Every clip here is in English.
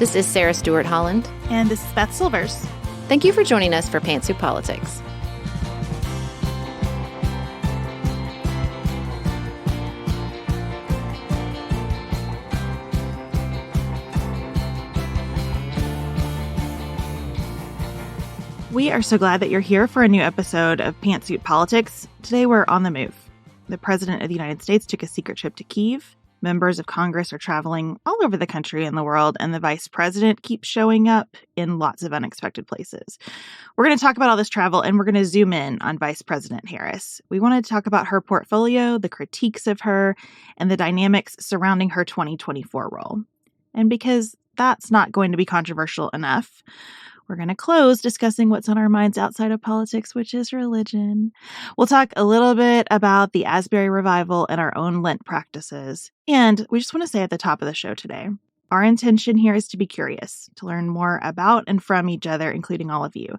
This is Sarah Stewart Holland. And this is Beth Silvers. Thank you for joining us for Pantsuit Politics. We are so glad that you're here for a new episode of Pantsuit Politics. Today we're on the move. The President of the United States took a secret trip to Kyiv. Members of Congress are traveling all over the country and the world, and the Vice President keeps showing up in lots of unexpected places. We're going to talk about all this travel, and we're going to zoom in on Vice President Harris. We wanted to talk about her portfolio, the critiques of her, and the dynamics surrounding her 2024 role. And because that's not going to be controversial enough, we're going to close discussing what's on our minds outside of politics, which is religion. We'll talk a little bit about the Asbury revival and our own Lent practices. And we just want to say at the top of the show today, our intention here is to be curious, to learn more about and from each other, including all of you.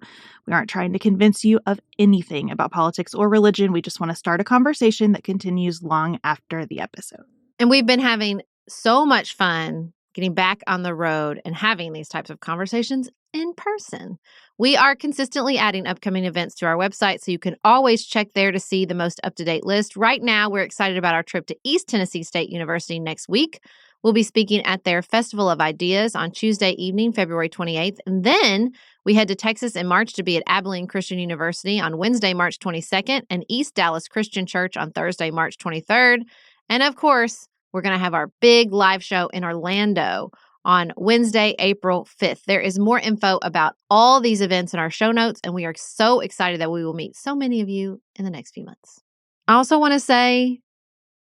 We aren't trying to convince you of anything about politics or religion. We just want to start a conversation that continues long after the episode. And we've been having so much fun getting back on the road and having these types of conversations in person. We are consistently adding upcoming events to our website, so you can always check there to see the most up-to-date list. Right now, we're excited about our trip to East Tennessee State University next week. We'll be speaking at their Festival of Ideas on Tuesday evening, February 28th. And then we head to Texas in March to be at Abbey Christian University on Wednesday, March 22nd, and East Dallas Christian Church on Thursday, March 23rd. And of course, we're going to have our big live show in Orlando on Wednesday, April 5th. There is more info about all these events in our show notes, and we are so excited that we will meet so many of you in the next few months. I also want to say,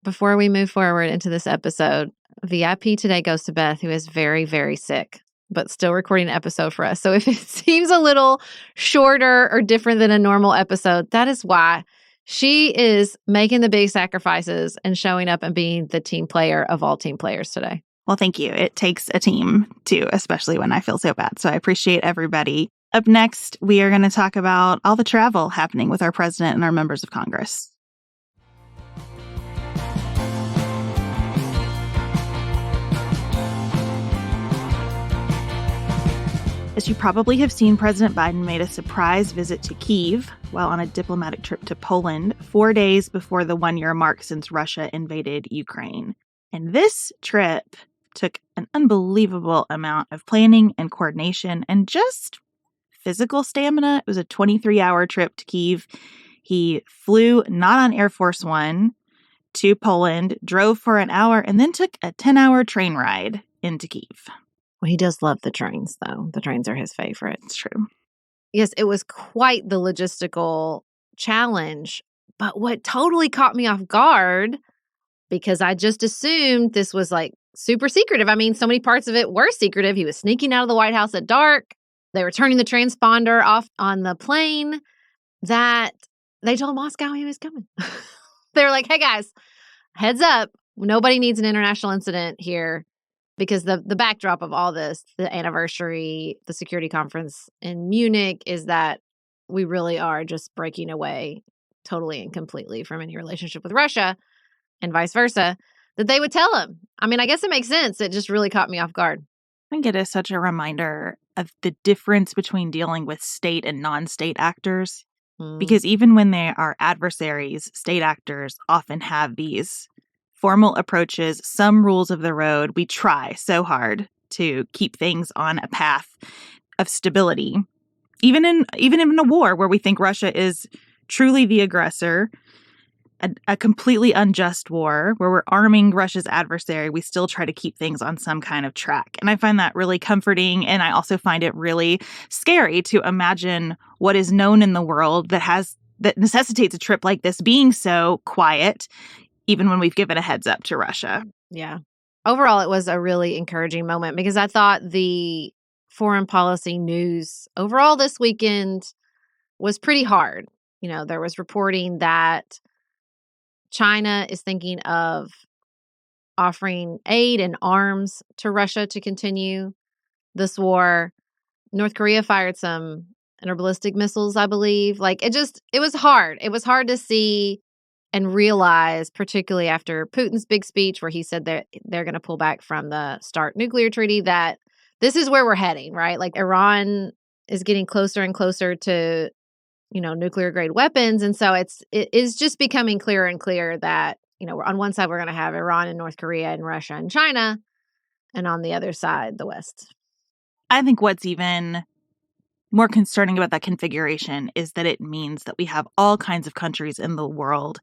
before we move forward into this episode, VIP today goes to Beth, who is very, very sick, but still recording an episode for us. So if it seems a little shorter or different than a normal episode, that is why. She is making the big sacrifices and showing up and being the team player of all team players today. Well, thank you. It takes a team, too, especially when I feel so bad. So I appreciate everybody. Up next, we are going to talk about all the travel happening with our president and our members of Congress. As you probably have seen, President Biden made a surprise visit to Kyiv while on a diplomatic trip to Poland 4 days before the one-year mark since Russia invaded Ukraine. And this trip took an unbelievable amount of planning and coordination and just physical stamina. It was a 23-hour trip to Kyiv. He flew not on Air Force One to Poland, drove for an hour, and then took a 10-hour train ride into Kyiv. Well, he does love the trains, though. The trains are his favorite. It's true. Yes, it was quite the logistical challenge. But what totally caught me off guard, because I just assumed this was like super secretive. I mean, so many parts of it were secretive. He was sneaking out of the White House at dark. They were turning the transponder off on the plane, that they told Moscow he was coming. They were like, hey, guys, heads up. Nobody needs an international incident here. Because the backdrop of all this, the anniversary, the security conference in Munich, is that we really are just breaking away totally and completely from any relationship with Russia and vice versa, that they would tell him. I mean, I guess it makes sense. It just really caught me off guard. I think it is such a reminder of the difference between dealing with state and non-state actors. Because even when they are adversaries, state actors often have these formal approaches, some rules of the road. We try so hard to keep things on a path of stability, even in a war where we think Russia is truly the aggressor, a completely unjust war where we're arming Russia's adversary. We still try to keep things on some kind of track. And I find that really comforting. And I also find it really scary to imagine what is known in the world that necessitates a trip like this being so quiet, even when we've given a heads up to Russia. Yeah. Overall, it was a really encouraging moment because I thought the foreign policy news overall this weekend was pretty hard. You know, there was reporting that China is thinking of offering aid and arms to Russia to continue this war. North Korea fired some interballistic missiles, I believe. It was hard. It was hard to see and realize, particularly after Putin's big speech where he said that they're going to pull back from the START nuclear treaty, that this is where we're heading, right? Like Iran is getting closer and closer to, nuclear grade weapons. And so it is just becoming clearer and clearer that, on one side, we're going to have Iran and North Korea and Russia and China, and on the other side, the West. I think what's even more concerning about that configuration is that it means that we have all kinds of countries in the world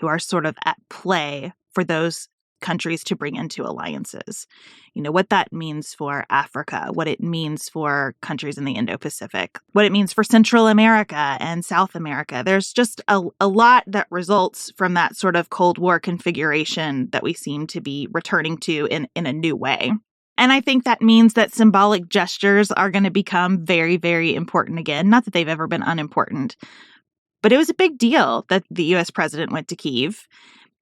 who are sort of at play for those countries to bring into alliances. What that means for Africa, what it means for countries in the Indo-Pacific, what it means for Central America and South America. There's just a lot that results from that sort of Cold War configuration that we seem to be returning to in a new way. And I think that means that symbolic gestures are going to become very, very important again. Not that they've ever been unimportant, but it was a big deal that the U.S. president went to Kyiv.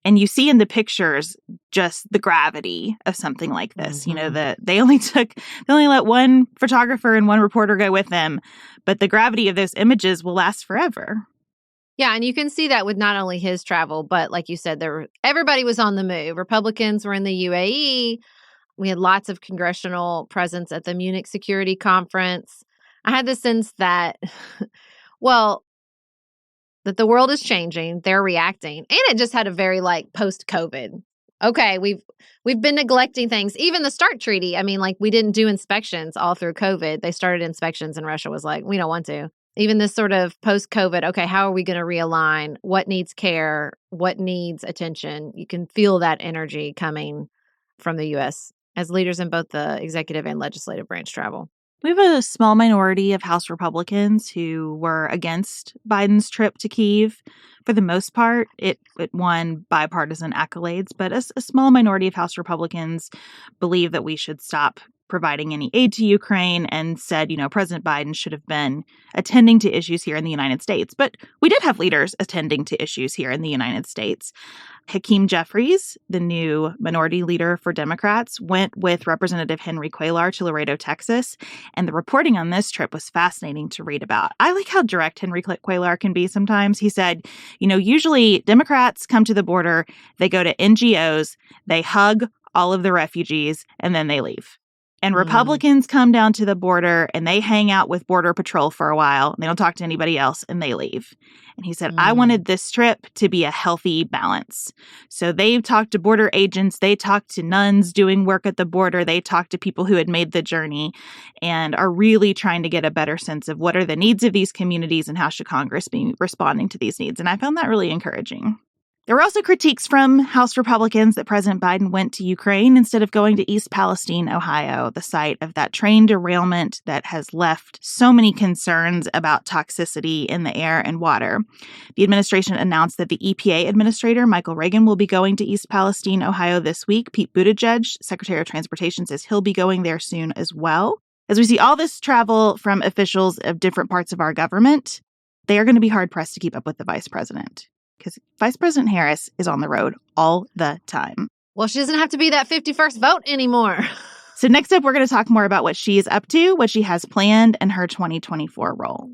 And you see in the pictures just the gravity of something like this. Mm-hmm. They only let one photographer and one reporter go with them, but the gravity of those images will last forever. Yeah, and you can see that with not only his travel, but like you said, everybody was on the move. Republicans were in the UAE. We had lots of congressional presence at the Munich Security Conference. I had the sense that, that the world is changing. They're reacting. And it just had a very post-COVID. Okay, we've been neglecting things. Even the START treaty. I mean, we didn't do inspections all through COVID. They started inspections and Russia was like, we don't want to. Even this sort of post-COVID, okay, how are we going to realign? What needs care? What needs attention? You can feel that energy coming from the U.S. as leaders in both the executive and legislative branch travel. We have a small minority of House Republicans who were against Biden's trip to Kyiv. For the most part, it won bipartisan accolades, but a small minority of House Republicans believe that we should stop providing any aid to Ukraine and said, President Biden should have been attending to issues here in the United States. But we did have leaders attending to issues here in the United States. Hakeem Jeffries, the new minority leader for Democrats, went with Representative Henry Cuellar to Laredo, Texas. And the reporting on this trip was fascinating to read about. I like how direct Henry Cuellar can be sometimes. He said, usually Democrats come to the border, they go to NGOs, they hug all of the refugees, and then they leave. And Republicans come down to the border and they hang out with Border Patrol for a while. And they don't talk to anybody else and they leave. And he said, I wanted this trip to be a healthy balance. So they talked to border agents. They talked to nuns doing work at the border. They talked to people who had made the journey and are really trying to get a better sense of what are the needs of these communities and how should Congress be responding to these needs. And I found that really encouraging. There were also critiques from House Republicans that President Biden went to Ukraine instead of going to East Palestine, Ohio, the site of that train derailment that has left so many concerns about toxicity in the air and water. The administration announced that the EPA administrator, Michael Reagan, will be going to East Palestine, Ohio this week. Pete Buttigieg, Secretary of Transportation, says he'll be going there soon as well. As we see all this travel from officials of different parts of our government, they are going to be hard-pressed to keep up with the vice president. Because Vice President Harris is on the road all the time. Well, she doesn't have to be that 51st vote anymore. So next up, we're going to talk more about what she is up to, what she has planned, and her 2024 role.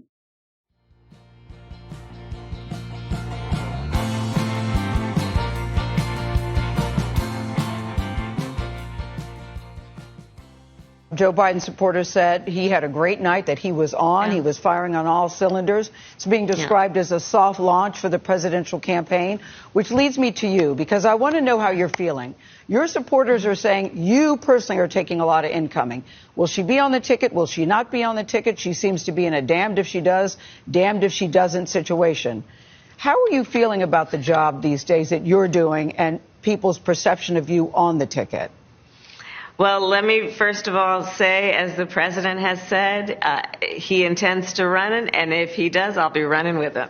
Joe Biden supporters said he had a great night, that he was on. Yeah. He was firing on all cylinders. It's being described as a soft launch for the presidential campaign, which leads me to you, because I want to know how you're feeling. Your supporters are saying you personally are taking a lot of incoming. Will she be on the ticket? Will she not be on the ticket? She seems to be in a damned if she does, damned if she doesn't situation. How are you feeling about the job these days that you're doing and people's perception of you on the ticket? Well, let me first of all say, as the president has said, he intends to run it, and if he does, I'll be running with him.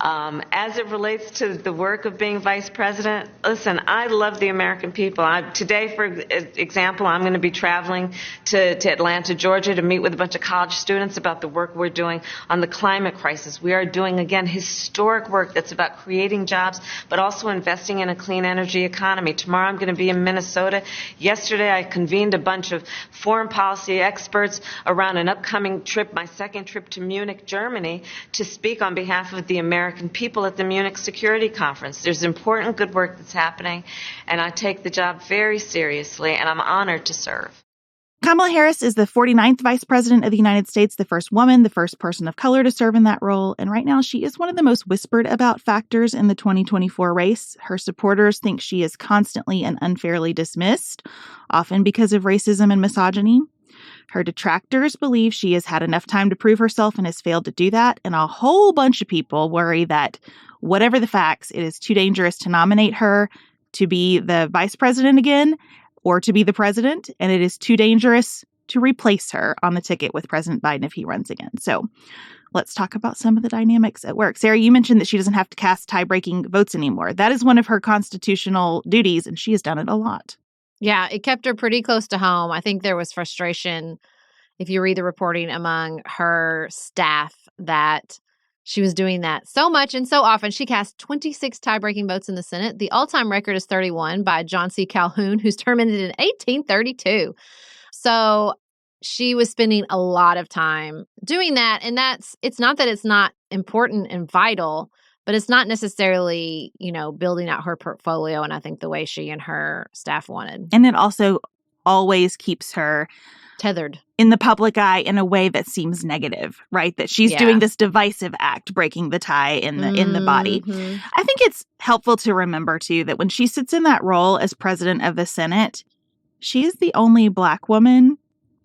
As it relates to the work of being vice president, listen, I love the American people. Today, for example, I'm going to be traveling to Atlanta, Georgia, to meet with a bunch of college students about the work we're doing on the climate crisis. We are doing, again, historic work that's about creating jobs, but also investing in a clean energy economy. Tomorrow, I'm going to be in Minnesota. Yesterday, I convened a bunch of foreign policy experts around an upcoming trip, my second trip to Munich, Germany, to speak on behalf of the American people at the Munich Security Conference. There's important good work that's happening, and I take the job very seriously, and I'm honored to serve. Kamala Harris is the 49th Vice President of the United States, the first woman, the first person of color to serve in that role. And right now, she is one of the most whispered about factors in the 2024 race. Her supporters think she is constantly and unfairly dismissed, often because of racism and misogyny. Her detractors believe she has had enough time to prove herself and has failed to do that. And a whole bunch of people worry that whatever the facts, it is too dangerous to nominate her to be the vice president again or to be the president. And it is too dangerous to replace her on the ticket with President Biden if he runs again. So let's talk about some of the dynamics at work. Sarah, you mentioned that she doesn't have to cast tie-breaking votes anymore. That is one of her constitutional duties, and she has done it a lot. Yeah, it kept her pretty close to home. I think there was frustration, if you read the reporting, among her staff that she was doing that so much and so often. She cast 26 tie-breaking votes in the Senate. The all-time record is 31 by John C. Calhoun, whose term ended in 1832. So she was spending a lot of time doing that. And it's not that it's not important and vital, but it's not necessarily, building out her portfolio. And I think the way she and her staff wanted. And it also always keeps her tethered in the public eye in a way that seems negative, right? That she's doing this divisive act, breaking the tie in the body. I think it's helpful to remember, too, that when she sits in that role as president of the Senate, she is the only Black woman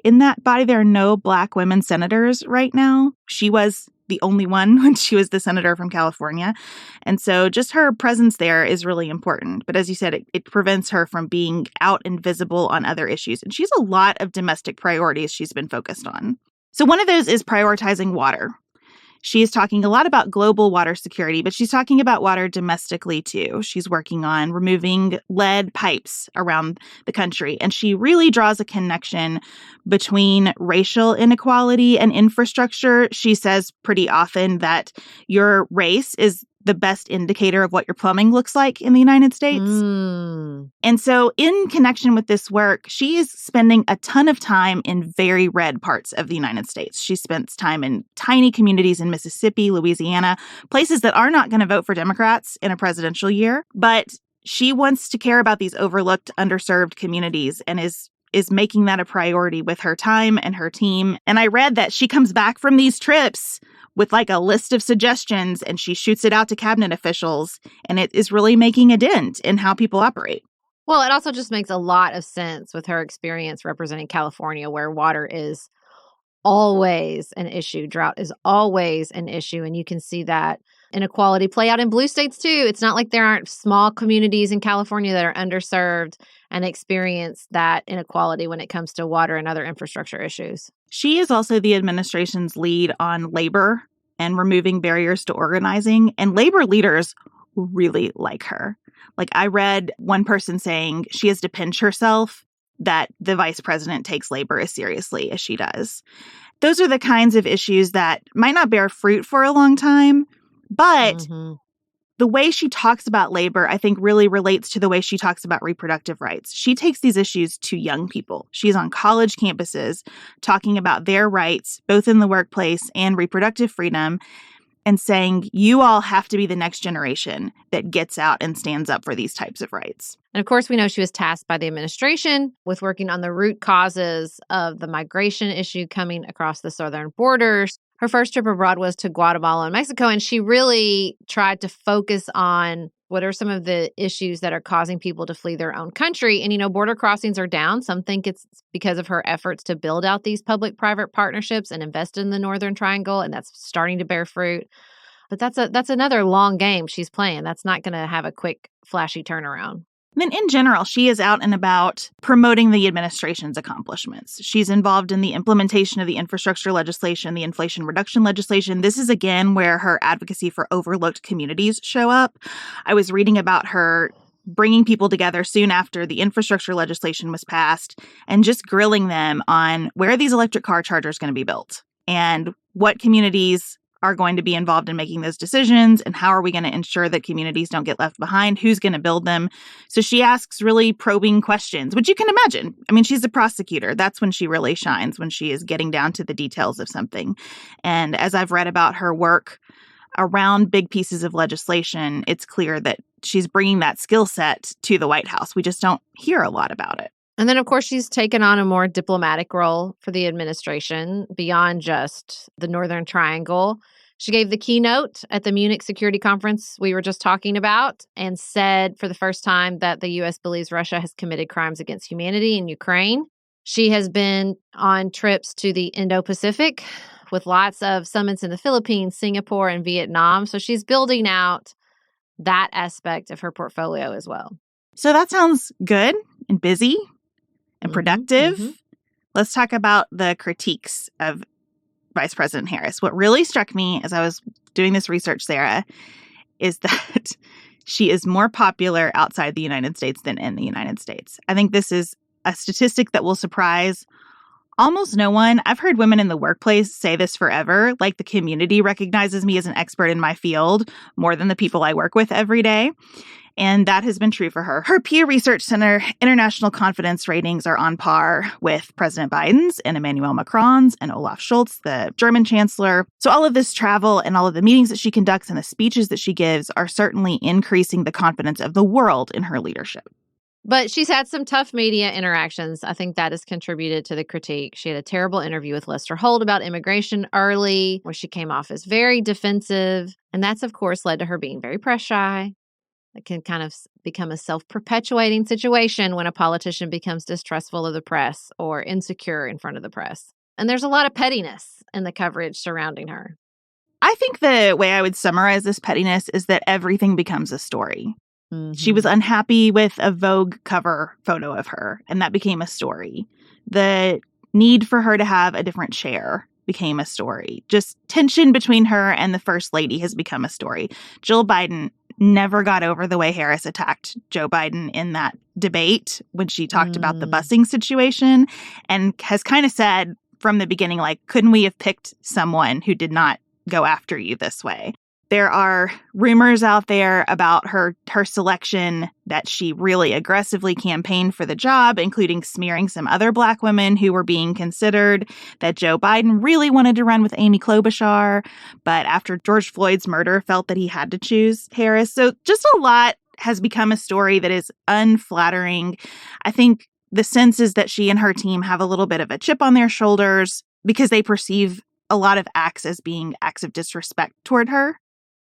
in that body. There are no Black women senators right now. She was the only one when she was the senator from California. And so just her presence there is really important. But as you said, it prevents her from being out and visible on other issues. And she has a lot of domestic priorities she's been focused on. So one of those is prioritizing water. She is talking a lot about global water security, but she's talking about water domestically, too. She's working on removing lead pipes around the country. And she really draws a connection between racial inequality and infrastructure. She says pretty often that your race is the best indicator of what your plumbing looks like in the United States. And so in connection with this work, she is spending a ton of time in very red parts of the United States. She spends time in tiny communities in Mississippi, Louisiana, places that are not going to vote for Democrats in a presidential year. But she wants to care about these overlooked, underserved communities and is making that a priority with her time and her team. And I read that she comes back from these trips with like a list of suggestions and she shoots it out to cabinet officials, and it is really making a dent in how people operate. Well, it also just makes a lot of sense with her experience representing California, where water is always an issue. Drought is always an issue. And you can see that inequality play out in blue states, too. It's not like there aren't small communities in California that are underserved and experience that inequality when it comes to water and other infrastructure issues. She is also the administration's lead on labor and removing barriers to organizing. And labor leaders really like her. Like, I read one person saying she has to pinch herself that the vice president takes labor as seriously as she does. Those are the kinds of issues that might not bear fruit for a long time, but the way she talks about labor, I think, really relates to the way she talks about reproductive rights. She takes these issues to young people. She's on college campuses talking about their rights, both in the workplace and reproductive freedom, and saying, you all have to be the next generation that gets out and stands up for these types of rights. And of course, we know she was tasked by the administration with working on the root causes of the migration issue coming across the southern borders. Her first trip abroad was to Guatemala and Mexico, and she really tried to focus on what are some of the issues that are causing people to flee their own country. And, border crossings are down. Some think it's because of her efforts to build out these public-private partnerships and invest in the Northern Triangle, and that's starting to bear fruit. But that's another long game she's playing. That's not going to have a quick, flashy turnaround. Then in general, she is out and about promoting the administration's accomplishments. She's involved in the implementation of the infrastructure legislation, the inflation reduction legislation. This is, again, where her advocacy for overlooked communities show up. I was reading about her bringing people together soon after the infrastructure legislation was passed and just grilling them on where are these electric car chargers going to be built and what communities are going to be involved in making those decisions, and how are we going to ensure that communities don't get left behind? Who's going to build them? So she asks really probing questions, which you can imagine. I mean, she's a prosecutor. That's when she really shines, when she is getting down to the details of something. And as I've read about her work around big pieces of legislation, it's clear that she's bringing that skill set to the White House. We just don't hear a lot about it. And then, of course, she's taken on a more diplomatic role for the administration beyond just the Northern Triangle. She gave the keynote at the Munich Security Conference we were just talking about and said for the first time that the U.S. believes Russia has committed crimes against humanity in Ukraine. She has been on trips to the Indo-Pacific with lots of summits in the Philippines, Singapore, and Vietnam. So she's building out that aspect of her portfolio as well. So that sounds good and busy and productive. Mm-hmm. Let's talk about the critiques of Vice President Harris. What really struck me as I was doing this research, Sarah, is that she is more popular outside the United States than in the United States. I think this is a statistic that will surprise almost no one. I've heard women in the workplace say this forever, like the community recognizes me as an expert in my field more than the people I work with every day. And that has been true for her. Her Pew Research Center international confidence ratings are on par with President Biden's and Emmanuel Macron's and Olaf Scholz, the German chancellor. So all of this travel and all of the meetings that she conducts and the speeches that she gives are certainly increasing the confidence of the world in her leadership. But she's had some tough media interactions. I think that has contributed to the critique. She had a terrible interview with Lester Holt about immigration early, where she came off as very defensive. And that's, of course, led to her being very press shy. It can kind of become a self-perpetuating situation when a politician becomes distrustful of the press or insecure in front of the press. And there's a lot of pettiness in the coverage surrounding her. I think the way I would summarize this pettiness is that everything becomes a story. Mm-hmm. She was unhappy with a Vogue cover photo of her, and that became a story. The need for her to have a different chair became a story. Just tension between her and the First Lady has become a story. Jill Biden never got over the way Harris attacked Joe Biden in that debate when she talked about the busing situation, and has kind of said from the beginning, like, couldn't we have picked someone who did not go after you this way? There are rumors out there about her selection that she really aggressively campaigned for the job, including smearing some other Black women who were being considered, that Joe Biden really wanted to run with Amy Klobuchar, but after George Floyd's murder felt that he had to choose Harris. So just a lot has become a story that is unflattering. I think the sense is that she and her team have a little bit of a chip on their shoulders because they perceive a lot of acts as being acts of disrespect toward her.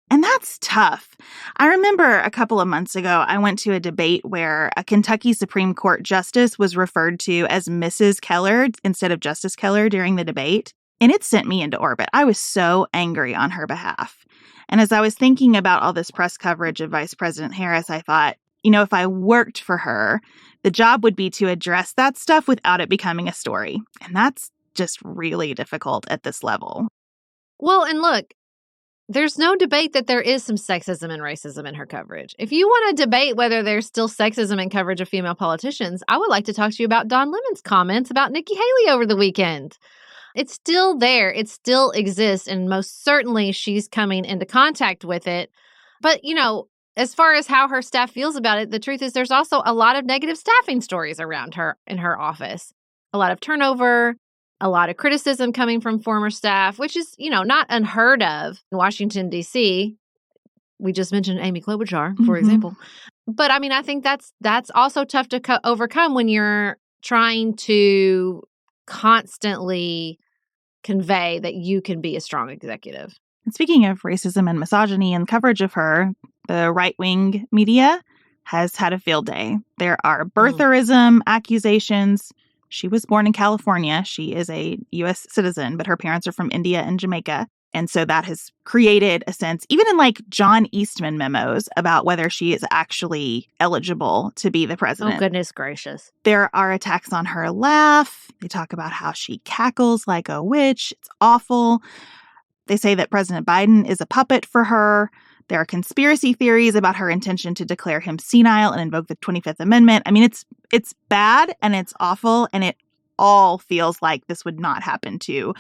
And that's tough. I remember a couple of months ago, I went to a debate where a Kentucky Supreme Court justice was referred to as Mrs. Keller instead of Justice Keller during the debate. And it sent me into orbit. I was so angry on her behalf. And as I was thinking about all this press coverage of Vice President Harris, I thought, you know, if I worked for her, the job would be to address that stuff without it becoming a story. And that's just really difficult at this level. Well, and look, there's no debate that there is some sexism and racism in her coverage. If you want to debate whether there's still sexism in coverage of female politicians, I would like to talk to you about Don Lemon's comments about Nikki Haley over the weekend. It's still there. It still exists. And most certainly she's coming into contact with it. But, you know, as far as how her staff feels about it, the truth is there's also a lot of negative staffing stories around her in her office. A lot of turnover, a lot of criticism coming from former staff, which is, you know, not unheard of in Washington, D.C. We just mentioned Amy Klobuchar, for example. But I mean, I think that's also tough to overcome when you're trying to constantly convey that you can be a strong executive. And speaking of racism and misogyny and coverage of her, the right-wing media has had a field day. There are birtherism accusations. She was born in California. She is a U.S. citizen, but her parents are from India and Jamaica. And so that has created a sense, even in like John Eastman memos, about whether she is actually eligible to be the president. Oh, goodness gracious. There are attacks on her laugh. They talk about how she cackles like a witch. It's awful. They say that President Biden is a puppet for her. There are conspiracy theories about her intention to declare him senile and invoke the 25th Amendment. I mean, it's bad and it's awful, and it all feels like this would not happen to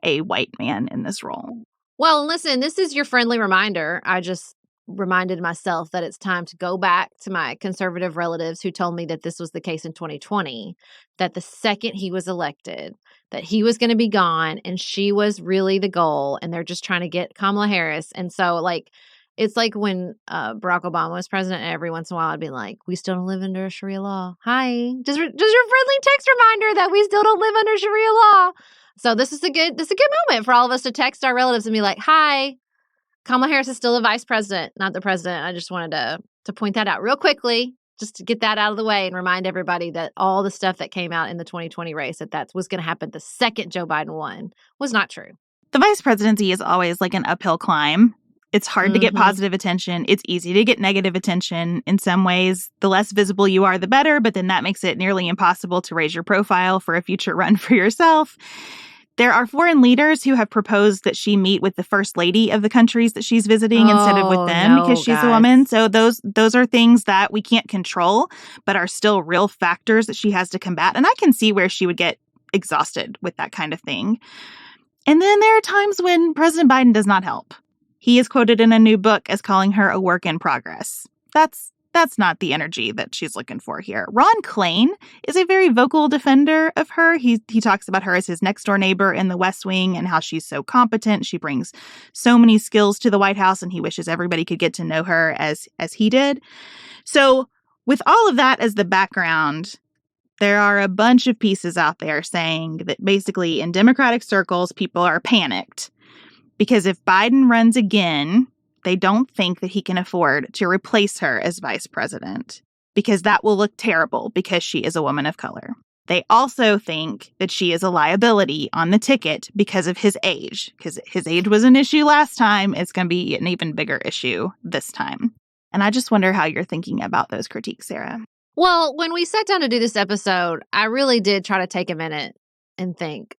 a white man in this role. Well, listen, this is your friendly reminder. I just reminded myself that it's time to go back to my conservative relatives who told me that this was the case in 2020, that the second he was elected, that he was going to be gone and she was really the goal, and they're just trying to get Kamala Harris. And so, like, It's like when Barack Obama was president, and every once in a while I'd be like, we still don't live under Sharia law. Hi. Just your friendly text reminder that we still don't live under Sharia law. So this is a good moment for all of us to text our relatives and be like, hi, Kamala Harris is still the vice president, not the president. I just wanted to point that out real quickly, just to get that out of the way and remind everybody that all the stuff that came out in the 2020 race that was going to happen the second Joe Biden won was not true. The vice presidency is always like an uphill climb. It's hard to get positive attention. It's easy to get negative attention. In some ways, the less visible you are, the better, but then that makes it nearly impossible to raise your profile for a future run for yourself. There are foreign leaders who have proposed that she meet with the first lady of the countries that she's visiting instead of with them because she's a woman. So those are things that we can't control, but are still real factors that she has to combat. And I can see where she would get exhausted with that kind of thing. And then there are times when President Biden does not help. He is quoted in a new book as calling her a work in progress. That's not the energy that she's looking for here. Ron Klain is a very vocal defender of her. He talks about her as his next door neighbor in the West Wing and how she's so competent. She brings so many skills to the White House, and he wishes everybody could get to know her as he did. So with all of that as the background, there are a bunch of pieces out there saying that basically in Democratic circles, people are panicked. Because if Biden runs again, they don't think that he can afford to replace her as vice president, because that will look terrible because she is a woman of color. They also think that she is a liability on the ticket because of his age, because his age was an issue last time. It's going to be an even bigger issue this time. And I just wonder how you're thinking about those critiques, Sarah. Well, when we sat down to do this episode, I really did try to take a minute and think,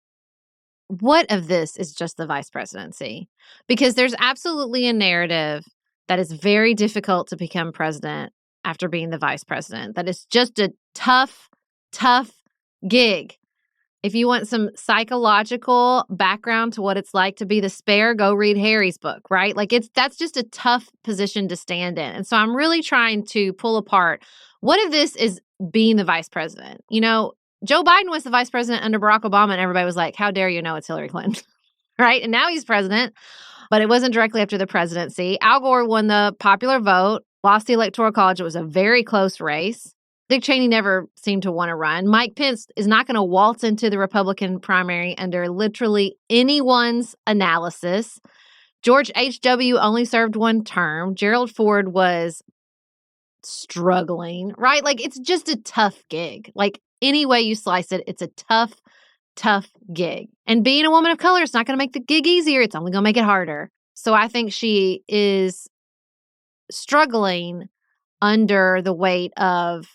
what of this is just the vice presidency? Because there's absolutely a narrative that is very difficult to become president after being the vice president. That is just a tough gig. If you want some psychological background to what it's like to be the spare, go read Harry's book, right? Like that's just a tough position to stand in. And so I'm really trying to pull apart what of this is being the vice president. You know, Joe Biden was the vice president under Barack Obama, and everybody was like, how dare you know it's Hillary Clinton, right? And now he's president, but it wasn't directly after the presidency. Al Gore won the popular vote, lost the Electoral College. It was a very close race. Dick Cheney never seemed to want to run. Mike Pence is not going to waltz into the Republican primary under literally anyone's analysis. George H.W. only served one term. Gerald Ford was struggling, right? Like, it's just a tough gig. Like, any way you slice it, it's a tough gig. And being a woman of color, it's not going to make the gig easier. It's only going to make it harder. So I think she is struggling under the weight of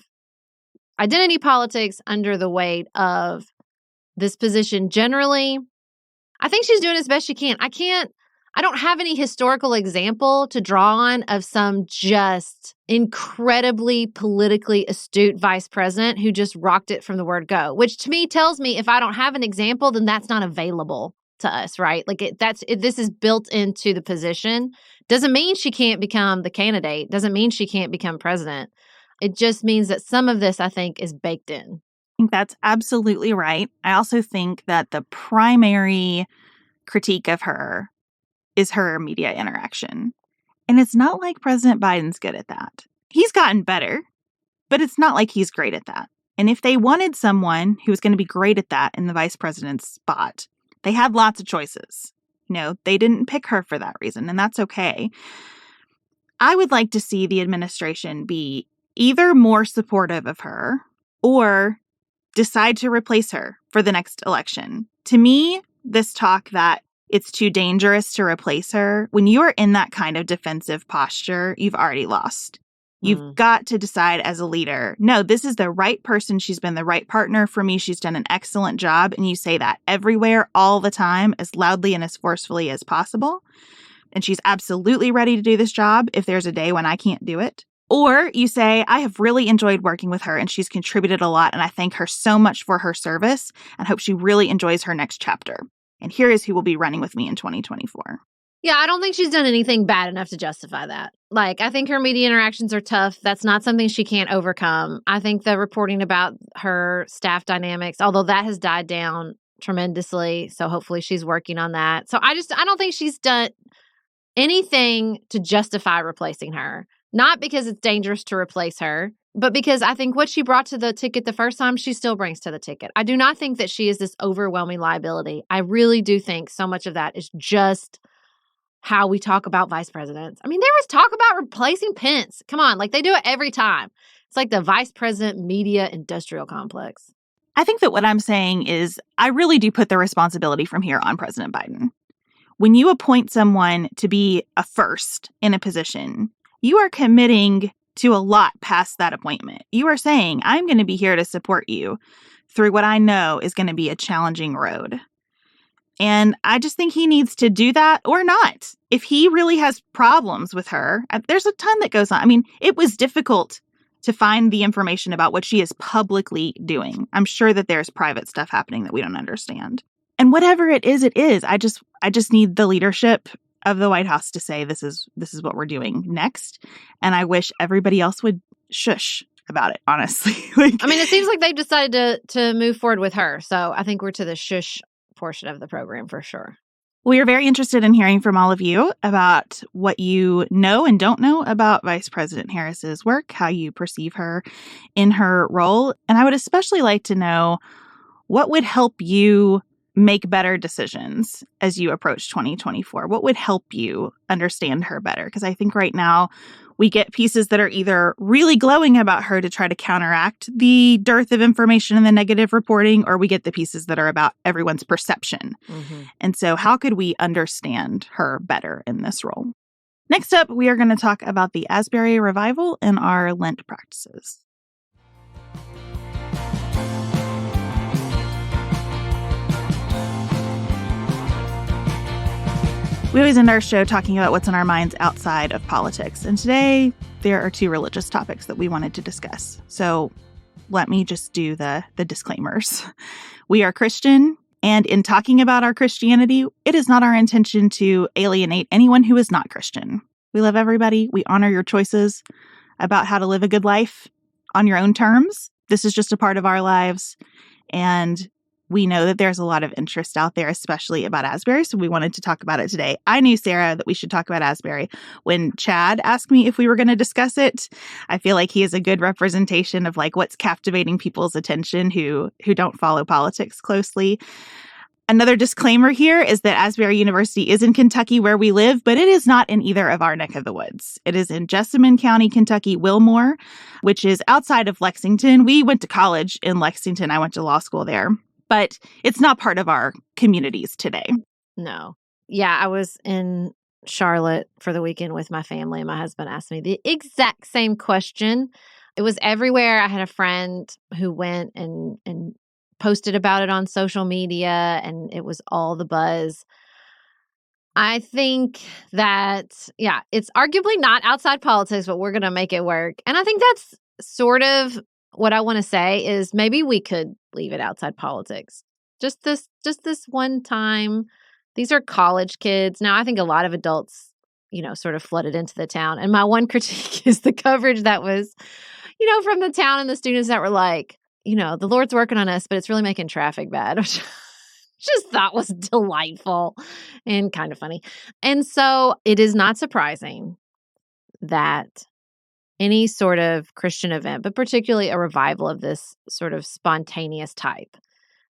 identity politics, under the weight of this position generally. I think she's doing as best she can. I don't have any historical example to draw on of some just incredibly politically astute vice president who just rocked it from the word go, which to me tells me if I don't have an example, then that's not available to us, right? Like this is built into the position. Doesn't mean she can't become the candidate. Doesn't mean she can't become president. It just means that some of this, I think, is baked in. I think that's absolutely right. I also think that the primary critique of her is her media interaction. And it's not like President Biden's good at that. He's gotten better, but it's not like he's great at that. And if they wanted someone who was going to be great at that in the vice president's spot, they had lots of choices. You know, they didn't pick her for that reason, and that's okay. I would like to see the administration be either more supportive of her or decide to replace her for the next election. To me, this talk that it's too dangerous to replace her, when you are in that kind of defensive posture, you've already lost. You've got to decide as a leader, no, this is the right person. She's been the right partner for me. She's done an excellent job. And you say that everywhere, all the time, as loudly and as forcefully as possible. And she's absolutely ready to do this job if there's a day when I can't do it. Or you say, I have really enjoyed working with her and she's contributed a lot. And I thank her so much for her service and hope she really enjoys her next chapter. And here is who will be running with me in 2024. Yeah, I don't think she's done anything bad enough to justify that. Like, I think her media interactions are tough. That's not something she can't overcome. I think the reporting about her staff dynamics, although that has died down tremendously, so hopefully she's working on that. So I don't think she's done anything to justify replacing her. Not because it's dangerous to replace her, but because I think what she brought to the ticket the first time, she still brings to the ticket. I do not think that she is this overwhelming liability. I really do think so much of that is just how we talk about vice presidents. I mean, there was talk about replacing Pence. Come on, like they do it every time. It's like the vice president media industrial complex. I think that what I'm saying is I really do put the responsibility from here on President Biden. When you appoint someone to be a first in a position, you are committing to a lot past that appointment. You are saying, I'm going to be here to support you through what I know is going to be a challenging road. And I just think he needs to do that or not. If he really has problems with her, there's a ton that goes on. I mean, it was difficult to find the information about what she is publicly doing. I'm sure that there's private stuff happening that we don't understand. And whatever it is, I just need the leadership of the White House to say this is what we're doing next. And I wish everybody else would shush about it, honestly. I mean, it seems like they've decided to move forward with her. So I think we're to the shush portion of the program for sure. We are very interested in hearing from all of you about what you know and don't know about Vice President Harris's work, how you perceive her in her role. And I would especially like to know what would help you make better decisions as you approach 2024. What would help you understand her better? Because I think right now we get pieces that are either really glowing about her to try to counteract the dearth of information and the negative reporting, or we get the pieces that are about everyone's perception. Mm-hmm. And so how could we understand her better in this role? Next up, we are going to talk about the Asbury revival and our Lent practices. We always end our show talking about what's on our minds outside of politics. And today, there are two religious topics that we wanted to discuss. So let me just do the disclaimers. We are Christian, and in talking about our Christianity, it is not our intention to alienate anyone who is not Christian. We love everybody. We honor your choices about how to live a good life on your own terms. This is just a part of our lives. And we know that there's a lot of interest out there, especially about Asbury, so we wanted to talk about it today. I knew, Sarah, that we should talk about Asbury when Chad asked me if we were going to discuss it. I feel like he is a good representation of like what's captivating people's attention who don't follow politics closely. Another disclaimer here is that Asbury University is in Kentucky where we live, but it is not in either of our neck of the woods. It is in Jessamine County, Kentucky, Wilmore, which is outside of Lexington. We went to college in Lexington. I went to law school there. But it's not part of our communities today. No. Yeah, I was in Charlotte for the weekend with my family, and my husband asked me the exact same question. It was everywhere. I had a friend who went and posted about it on social media, and it was all the buzz. I think that, yeah, it's arguably not outside politics, but we're going to make it work. And I think that's sort of what I want to say is maybe we could leave it outside politics. Just this one time. These are college kids. Now, I think a lot of adults, sort of flooded into the town. And my one critique is the coverage that was, from the town and the students that were like, the Lord's working on us, but it's really making traffic bad, which I just thought was delightful and kind of funny. And so it is not surprising that any sort of Christian event, but particularly a revival of this sort of spontaneous type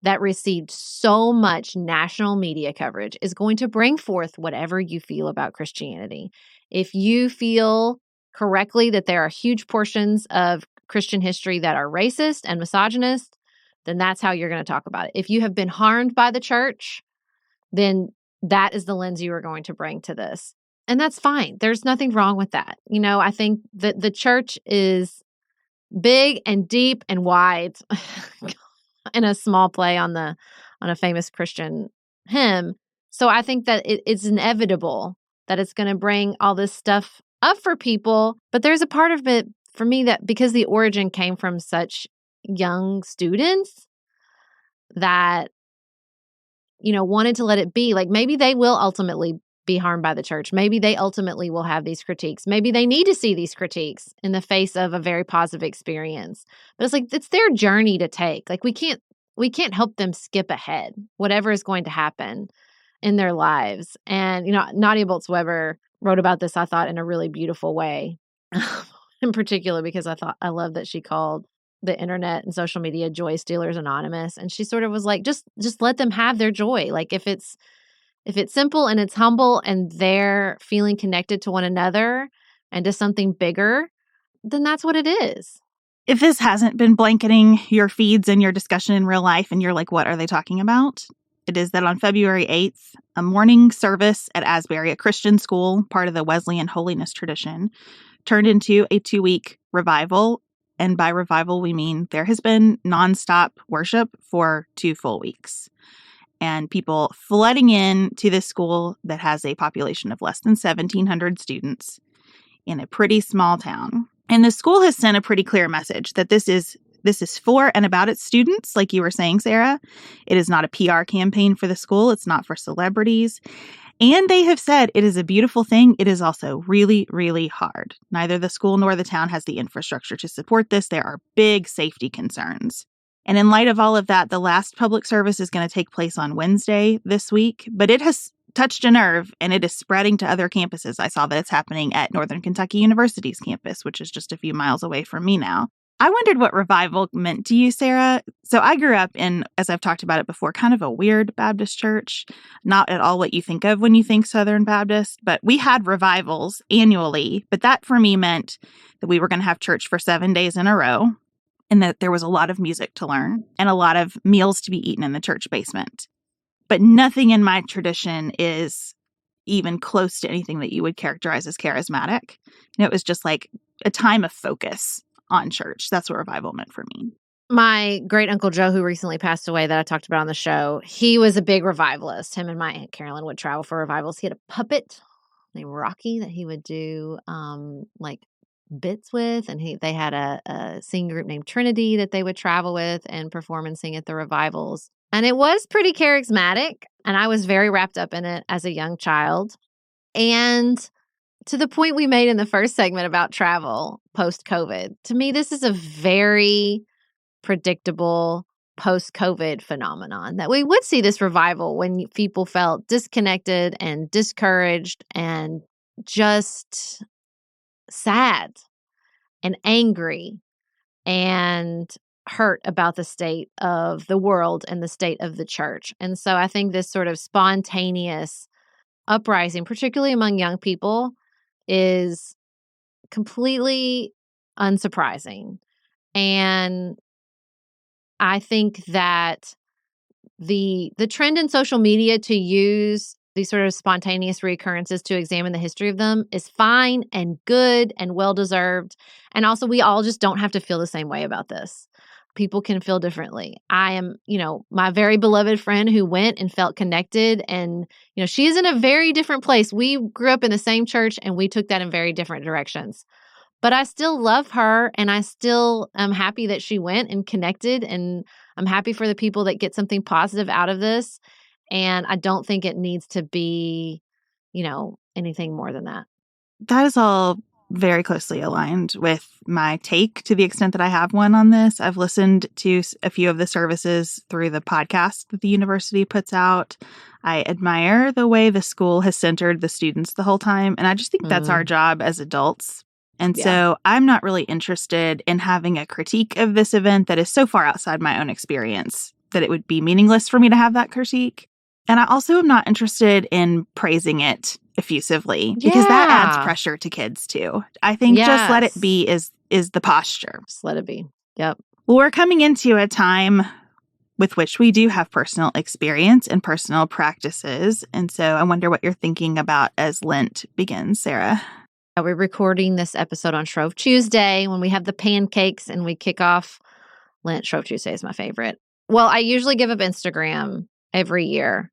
that received so much national media coverage is going to bring forth whatever you feel about Christianity. If you feel correctly that there are huge portions of Christian history that are racist and misogynist, then that's how you're going to talk about it. If you have been harmed by the church, then that is the lens you are going to bring to this. And that's fine. There's nothing wrong with that. I think that the church is big and deep and wide in a small play on a famous Christian hymn. So I think that it's inevitable that it's going to bring all this stuff up for people. But there's a part of it for me that because the origin came from such young students that, wanted to let it be. Like maybe they will ultimately be harmed by the church. Maybe they ultimately will have these critiques. Maybe they need to see these critiques in the face of a very positive experience. But it's like, it's their journey to take. Like we can't help them skip ahead, whatever is going to happen in their lives. And, Nadia Bolz-Weber wrote about this, I thought, in a really beautiful way, in particular because I love that she called the internet and social media joy stealers anonymous. And she sort of was like, just let them have their joy. Like if it's simple and it's humble and they're feeling connected to one another and to something bigger, then that's what it is. If this hasn't been blanketing your feeds and your discussion in real life and you're like, what are they talking about? It is that on February 8th, a morning service at Asbury, a Christian school, part of the Wesleyan holiness tradition, turned into a 2-week revival. And by revival, we mean there has been nonstop worship for 2 full weeks. And people flooding in to this school that has a population of less than 1,700 students in a pretty small town. And the school has sent a pretty clear message that this is for and about its students, like you were saying, Sarah. It is not a PR campaign for the school. It's not for celebrities. And they have said it is a beautiful thing. It is also really, really hard. Neither the school nor the town has the infrastructure to support this. There are big safety concerns. And in light of all of that, the last public service is going to take place on Wednesday this week. But it has touched a nerve, and it is spreading to other campuses. I saw that it's happening at Northern Kentucky University's campus, which is just a few miles away from me now. I wondered what revival meant to you, Sarah. So I grew up in, as I've talked about it before, kind of a weird Baptist church. Not at all what you think of when you think Southern Baptist, but we had revivals annually. But that for me meant that we were going to have church for 7 days in a row, and that there was a lot of music to learn and a lot of meals to be eaten in the church basement. But nothing in my tradition is even close to anything that you would characterize as charismatic. It was just like a time of focus on church. That's what revival meant for me. My great uncle Joe, who recently passed away, that I talked about on the show, he was a big revivalist. Him and my Aunt Carolyn would travel for revivals. He had a puppet named Rocky that he would do like bits with, and they had a singing group named Trinity that they would travel with and perform and sing at the revivals. And it was pretty charismatic, and I was very wrapped up in it as a young child. And to the point we made in the first segment about travel post-COVID, to me, this is a very predictable post-COVID phenomenon, that we would see this revival when people felt disconnected and discouraged and just sad and angry and hurt about the state of the world and the state of the church. And so I think this sort of spontaneous uprising, particularly among young people, is completely unsurprising. And I think that the trend in social media to use these sort of spontaneous reoccurrences to examine the history of them is fine and good and well-deserved. And also, we all just don't have to feel the same way about this. People can feel differently. I am, my very beloved friend who went and felt connected, and, she is in a very different place. We grew up in the same church and we took that in very different directions. But I still love her, and I still am happy that she went and connected, and I'm happy for the people that get something positive out of this. And I don't think it needs to be, anything more than that. That is all very closely aligned with my take, to the extent that I have one on this. I've listened to a few of the services through the podcast that the university puts out. I admire the way the school has centered the students the whole time. And I just think that's our job as adults. And so I'm not really interested in having a critique of this event that is so far outside my own experience that it would be meaningless for me to have that critique. And I also am not interested in praising it effusively, because that adds pressure to kids too. I think just let it be is the posture. Just let it be. Yep. Well, we're coming into a time with which we do have personal experience and personal practices. And so I wonder what you're thinking about as Lent begins, Sarah. We're recording this episode on Shrove Tuesday, when we have the pancakes and we kick off Lent. Shrove Tuesday is my favorite. Well, I usually give up Instagram every year.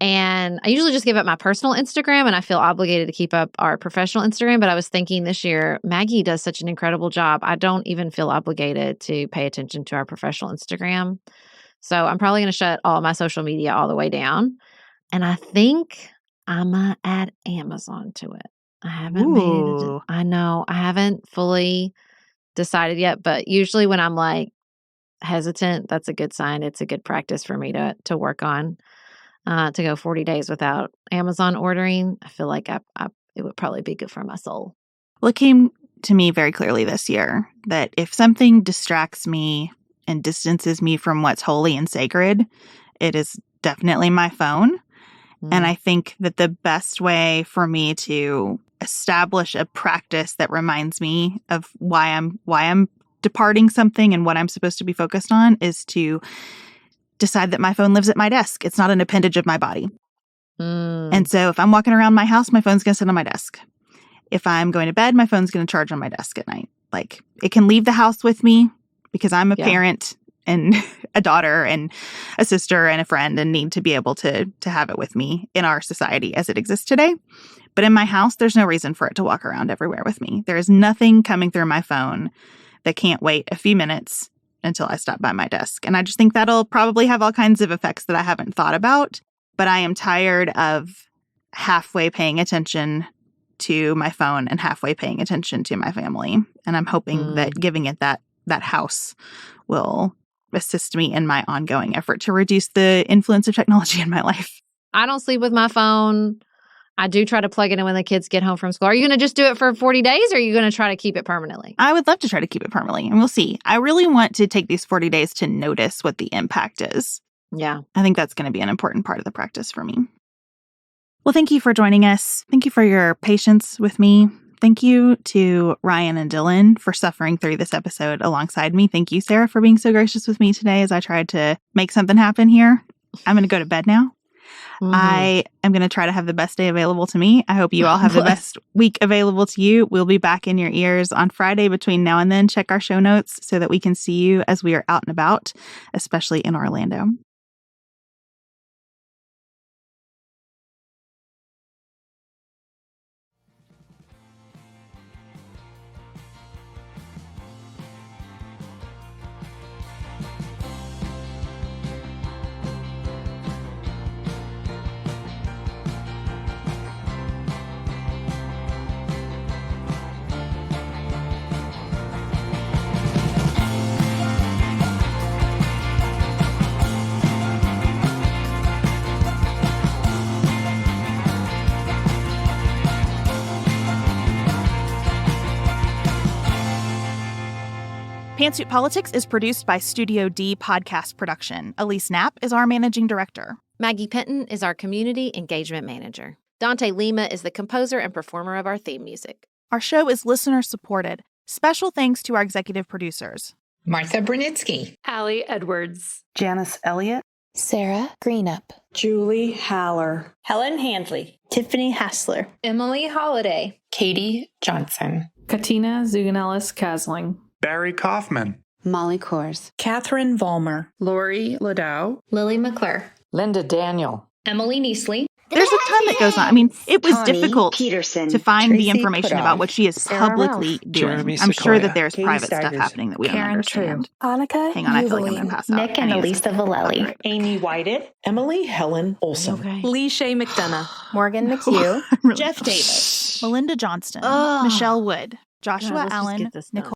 And I usually just give up my personal Instagram, and I feel obligated to keep up our professional Instagram. But I was thinking this year, Maggie does such an incredible job. I don't even feel obligated to pay attention to our professional Instagram. So I'm probably going to shut all my social media all the way down. And I think I'm going to add Amazon to it. I haven't made it. I know. I haven't fully decided yet. But usually when I'm like hesitant, that's a good sign. It's a good practice for me to work on. To go 40 days without Amazon ordering. I feel like it would probably be good for my soul. Well, it came to me very clearly this year that if something distracts me and distances me from what's holy and sacred, it is definitely my phone. And I think that the best way for me to establish a practice that reminds me of why I'm departing something and what I'm supposed to be focused on is to decide that my phone lives at my desk. It's not an appendage of my body. And so if I'm walking around my house, my phone's going to sit on my desk. If I'm going to bed, my phone's going to charge on my desk at night. Like, it can leave the house with me because I'm a parent and a daughter and a sister and a friend and need to be able to have it with me in our society as it exists today. But in my house, there's no reason for it to walk around everywhere with me. There is nothing coming through my phone that can't wait a few minutes until I stop by my desk. And I just think that'll probably have all kinds of effects that I haven't thought about. But I am tired of halfway paying attention to my phone and halfway paying attention to my family. And I'm hoping that giving it that house will assist me in my ongoing effort to reduce the influence of technology in my life. I don't sleep with my phone. I do try to plug it in when the kids get home from school. Are you going to just do it for 40 days or are you going to try to keep it permanently? I would love to try to keep it permanently, and we'll see. I really want to take these 40 days to notice what the impact is. Yeah. I think that's going to be an important part of the practice for me. Well, thank you for joining us. Thank you for your patience with me. Thank you to Ryan and Dylan for suffering through this episode alongside me. Thank you, Sarah, for being so gracious with me today as I tried to make something happen here. I'm going to go to bed now. I am going to try to have the best day available to me. I hope you all have the best week available to you. We'll be back in your ears on Friday between now and then. Check our show notes so that we can see you as we are out and about, especially in Orlando. Pantsuit Politics is produced by Studio D Podcast Production. Elise Knapp is our managing director. Maggie Penton is our community engagement manager. Dante Lima is the composer and performer of our theme music. Our show is listener-supported. Special thanks to our executive producers. Martha Brunitsky, Allie Edwards, Janice Elliott, Sarah Greenup, Julie Haller, Helen Handley, Tiffany Hassler, Emily Holiday, Katie Johnson, Katina Zuganellis-Kasling, Barry Kaufman, Molly Kors, Catherine Vollmer, Lori Ladow, Lily McClure, Linda Daniel, Emily Neasley. There's a ton that goes on. I mean, it was Connie difficult Peterson, to find Tracy the information Putoff, about what she is Sarah publicly Ralph, doing. Jeremy I'm sure Sequoia, that there's Katie private stuff Stigers, happening that we don't Karen understand. Annika Hang on, I feel like I'm going to pass out. Nick and Elisa Valelli, Amy Whited, Emily Helen Olson, Lee Shea McDonough, Morgan McHugh, Really Jeff sorry. Davis, Melinda Johnston, Michelle Wood, Joshua Allen, Nicole